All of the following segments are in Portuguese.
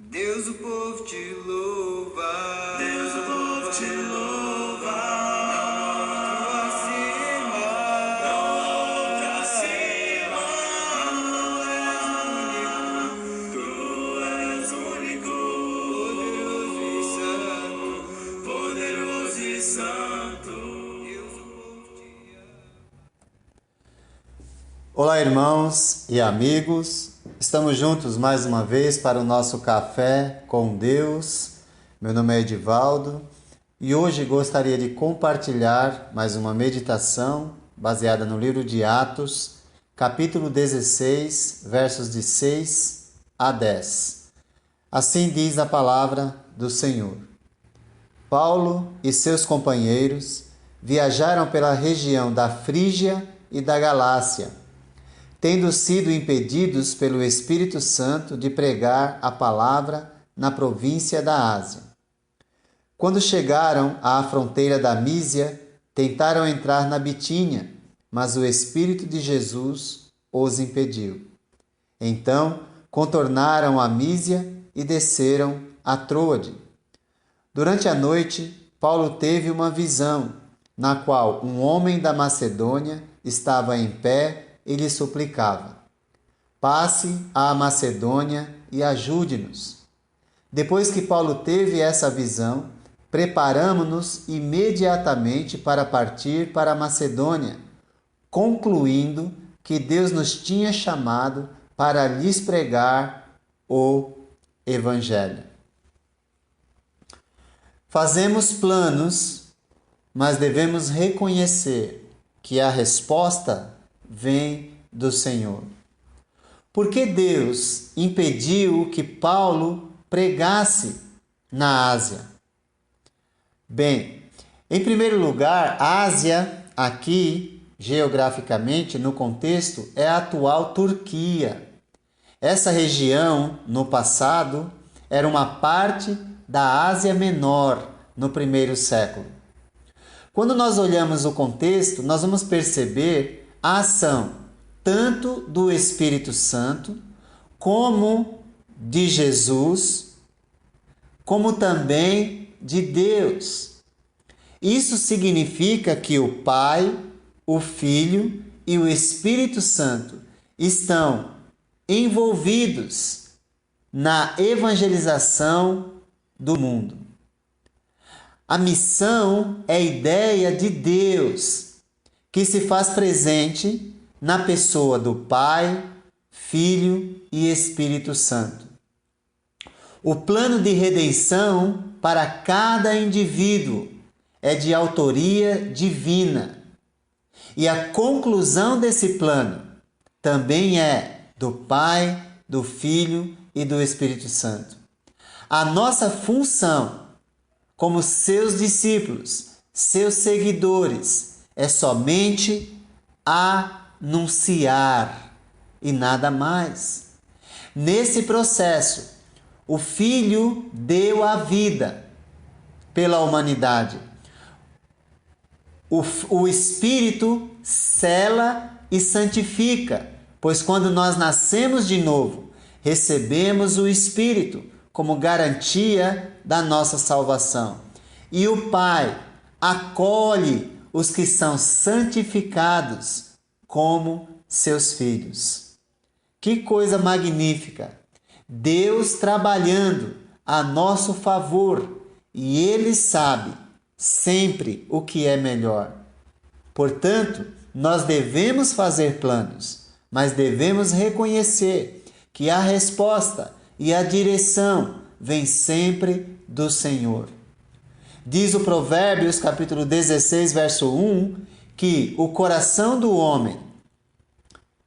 Deus, o povo te louva. Deus, o povo te louva. Não acima. Tu és único. Poderoso e santo. Deus, o povo te ama. Olá, irmãos e amigos. Estamos juntos mais uma vez para o nosso Café com Deus. Meu nome é Edivaldo e hoje gostaria de compartilhar mais uma meditação baseada no livro de Atos, capítulo 16, versos de 6 a 10. Assim diz a palavra do Senhor. Paulo e seus companheiros viajaram pela região da Frígia e da Galácia, tendo sido impedidos pelo Espírito Santo de pregar a palavra na província da Ásia. Quando chegaram à fronteira da Mísia, tentaram entrar na Bitínia, mas o Espírito de Jesus os impediu. Então, contornaram a Mísia e desceram a Troade. Durante a noite, Paulo teve uma visão, na qual um homem da Macedônia estava em pé e lhe suplicava: passe à Macedônia e ajude-nos. Depois que Paulo teve essa visão, preparamo-nos imediatamente para partir para a Macedônia, concluindo que Deus nos tinha chamado para lhes pregar o Evangelho. Fazemos planos, mas devemos reconhecer que a resposta vem do Senhor. Por que Deus impediu que Paulo pregasse na Ásia? Bem, em primeiro lugar, Ásia, aqui, geograficamente, no contexto, é a atual Turquia. Essa região, no passado, era uma parte da Ásia Menor, no primeiro século. Quando nós olhamos o contexto, nós vamos perceber a ação tanto do Espírito Santo, como de Jesus, como também de Deus. Isso significa que o Pai, o Filho e o Espírito Santo estão envolvidos na evangelização do mundo. A missão é a ideia de Deus, que se faz presente na pessoa do Pai, Filho e Espírito Santo. O plano de redenção para cada indivíduo é de autoria divina. E a conclusão desse plano também é do Pai, do Filho e do Espírito Santo. A nossa função como seus discípulos, seus seguidores, é somente anunciar e nada mais. Nesse processo, o Filho deu a vida pela humanidade. O Espírito sela e santifica, pois quando nós nascemos de novo, recebemos o Espírito como garantia da nossa salvação. E o Pai acolhe os que são santificados como seus filhos. Que coisa magnífica! Deus trabalhando a nosso favor e Ele sabe sempre o que é melhor. Portanto, nós devemos fazer planos, mas devemos reconhecer que a resposta e a direção vem sempre do Senhor. Diz o Provérbios, capítulo 16, verso 1, que o coração do homem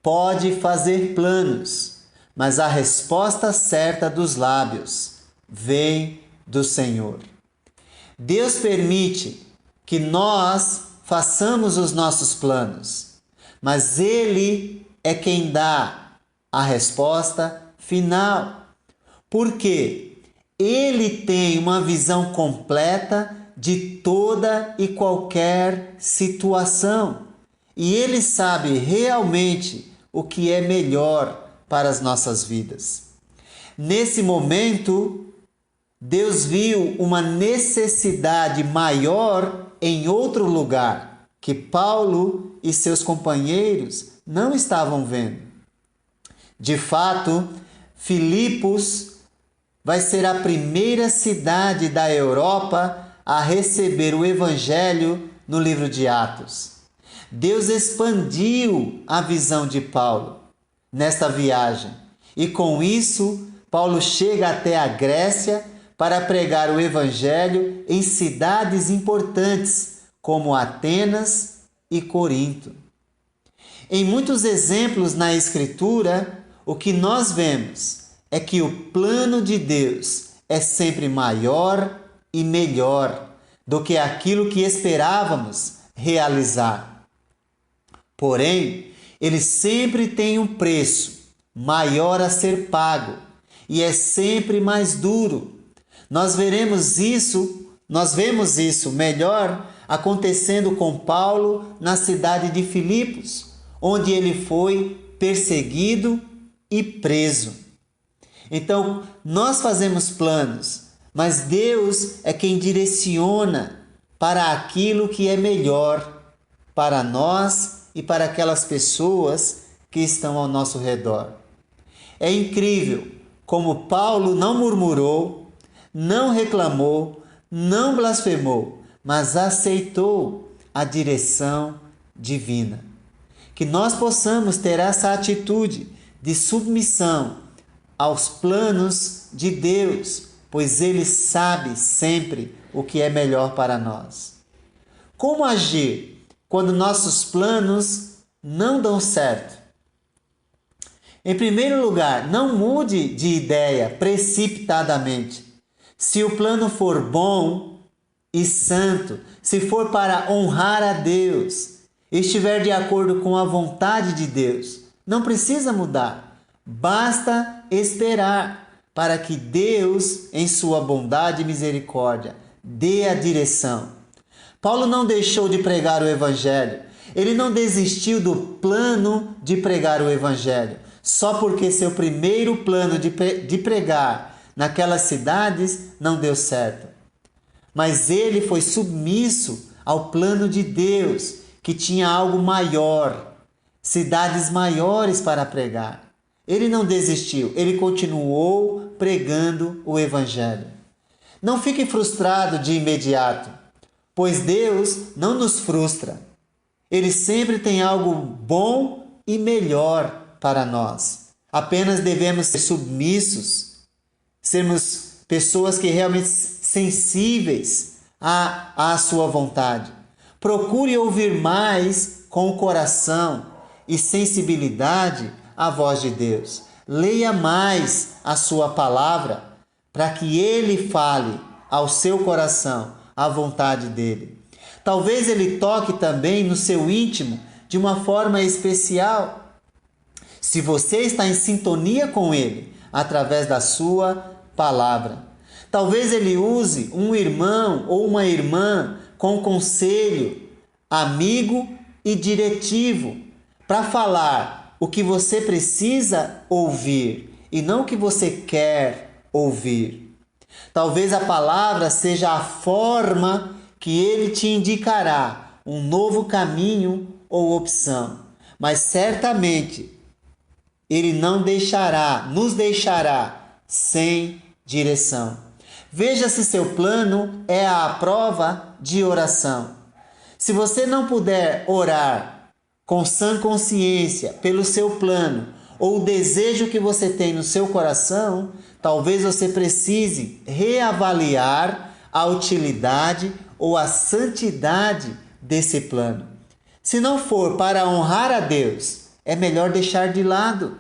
pode fazer planos, mas a resposta certa dos lábios vem do Senhor. Deus permite que nós façamos os nossos planos, mas Ele é quem dá a resposta final, porque Ele tem uma visão completa de toda e qualquer situação. E Ele sabe realmente o que é melhor para as nossas vidas. Nesse momento, Deus viu uma necessidade maior em outro lugar, que Paulo e seus companheiros não estavam vendo. De fato, Filipos vai ser a primeira cidade da Europa a receber o Evangelho no livro de Atos. Deus expandiu a visão de Paulo nesta viagem e com isso Paulo chega até a Grécia para pregar o Evangelho em cidades importantes como Atenas e Corinto. Em muitos exemplos na Escritura, o que nós vemos é que o plano de Deus é sempre maior e melhor do que aquilo que esperávamos realizar. Porém, ele sempre tem um preço maior a ser pago e é sempre mais duro. Nós vemos isso melhor acontecendo com Paulo na cidade de Filipos, onde ele foi perseguido e preso. Então, nós fazemos planos, mas Deus é quem direciona para aquilo que é melhor para nós e para aquelas pessoas que estão ao nosso redor. É incrível como Paulo não murmurou, não reclamou, não blasfemou, mas aceitou a direção divina. Que nós possamos ter essa atitude de submissão aos planos de Deus, pois Ele sabe sempre o que é melhor para nós. Como agir quando nossos planos não dão certo? Em primeiro lugar, não mude de ideia precipitadamente. Se o plano for bom e santo, se for para honrar a Deus, estiver de acordo com a vontade de Deus, não precisa mudar. Basta esperar para que Deus, em sua bondade e misericórdia, dê a direção. Paulo não deixou de pregar o Evangelho. Ele não desistiu do plano de pregar o Evangelho, só porque seu primeiro plano de pregar naquelas cidades não deu certo. Mas ele foi submisso ao plano de Deus, que tinha algo maior, cidades maiores para pregar. Ele não desistiu, ele continuou pregando o Evangelho. Não fique frustrado de imediato, pois Deus não nos frustra. Ele sempre tem algo bom e melhor para nós. Apenas devemos ser submissos, sermos pessoas que realmente sensíveis à sua vontade. Procure ouvir mais com o coração e sensibilidade a voz de Deus. Leia mais a sua palavra para que Ele fale ao seu coração a vontade dEle. Talvez Ele toque também no seu íntimo de uma forma especial. Se você está em sintonia com Ele através da sua palavra. Talvez Ele use um irmão ou uma irmã com conselho, amigo e diretivo para falar o que você precisa ouvir e não o que você quer ouvir. Talvez a palavra seja a forma que Ele te indicará um novo caminho ou opção, mas certamente Ele não nos deixará sem direção. Veja se seu plano é a prova de oração. Se você não puder orar com sã consciência pelo seu plano ou o desejo que você tem no seu coração, talvez você precise reavaliar a utilidade ou a santidade desse plano. Se não for para honrar a Deus, é melhor deixar de lado.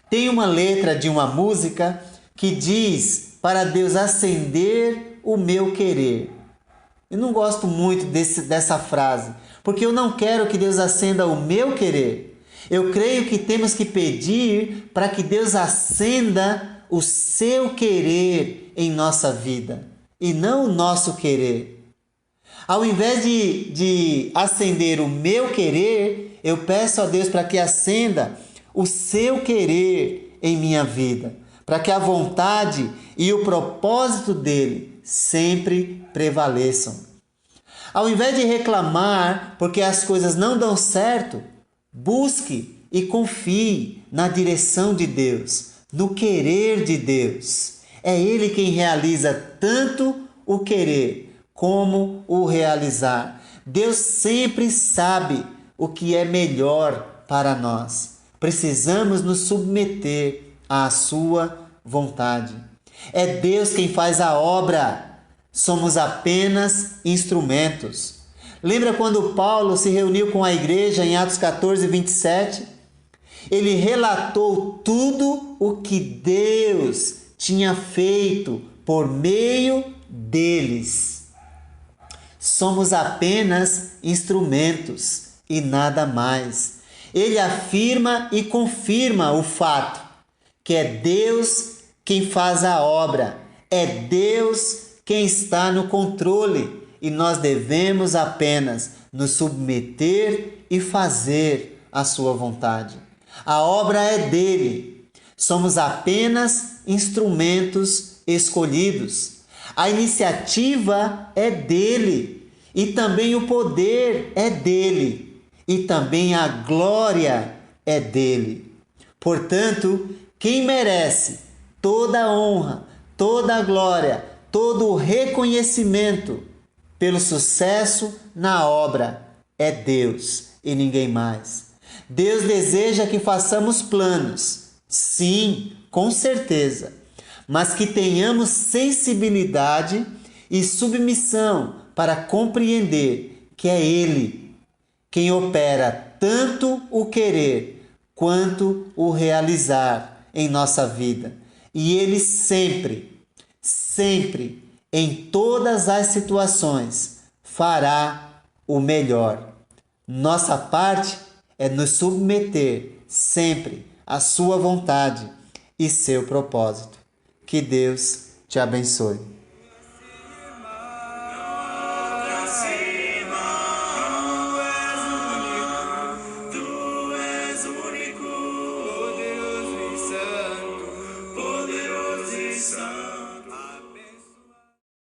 Tem uma letra de uma música que diz para Deus acender o meu querer. Eu não gosto muito dessa frase, porque eu não quero que Deus acenda o meu querer. Eu creio que temos que pedir para que Deus acenda o seu querer em nossa vida, e não o nosso querer. Ao invés de acender o meu querer, eu peço a Deus para que acenda o seu querer em minha vida, para que a vontade e o propósito dele sempre prevaleçam. Ao invés de reclamar porque as coisas não dão certo, busque e confie na direção de Deus, no querer de Deus. É Ele quem realiza tanto o querer como o realizar. Deus sempre sabe o que é melhor para nós. Precisamos nos submeter à sua vontade. É Deus quem faz a obra. Somos apenas instrumentos. Lembra quando Paulo se reuniu com a igreja em Atos 14, 27? Ele relatou tudo o que Deus tinha feito por meio deles. Somos apenas instrumentos e nada mais. Ele afirma e confirma o fato que é Deus quem faz a obra, é Deus quem está no controle e nós devemos apenas nos submeter e fazer a sua vontade. A obra é dele, somos apenas instrumentos escolhidos. A iniciativa é dele e também o poder é dele e também a glória é dele. Portanto, quem merece toda a honra, toda a glória, todo o reconhecimento pelo sucesso na obra é Deus e ninguém mais. Deus deseja que façamos planos, sim, com certeza, mas que tenhamos sensibilidade e submissão para compreender que é Ele quem opera tanto o querer quanto o realizar em nossa vida. E Ele sempre, em todas as situações, fará o melhor. Nossa parte é nos submeter sempre à sua vontade e seu propósito. Que Deus te abençoe.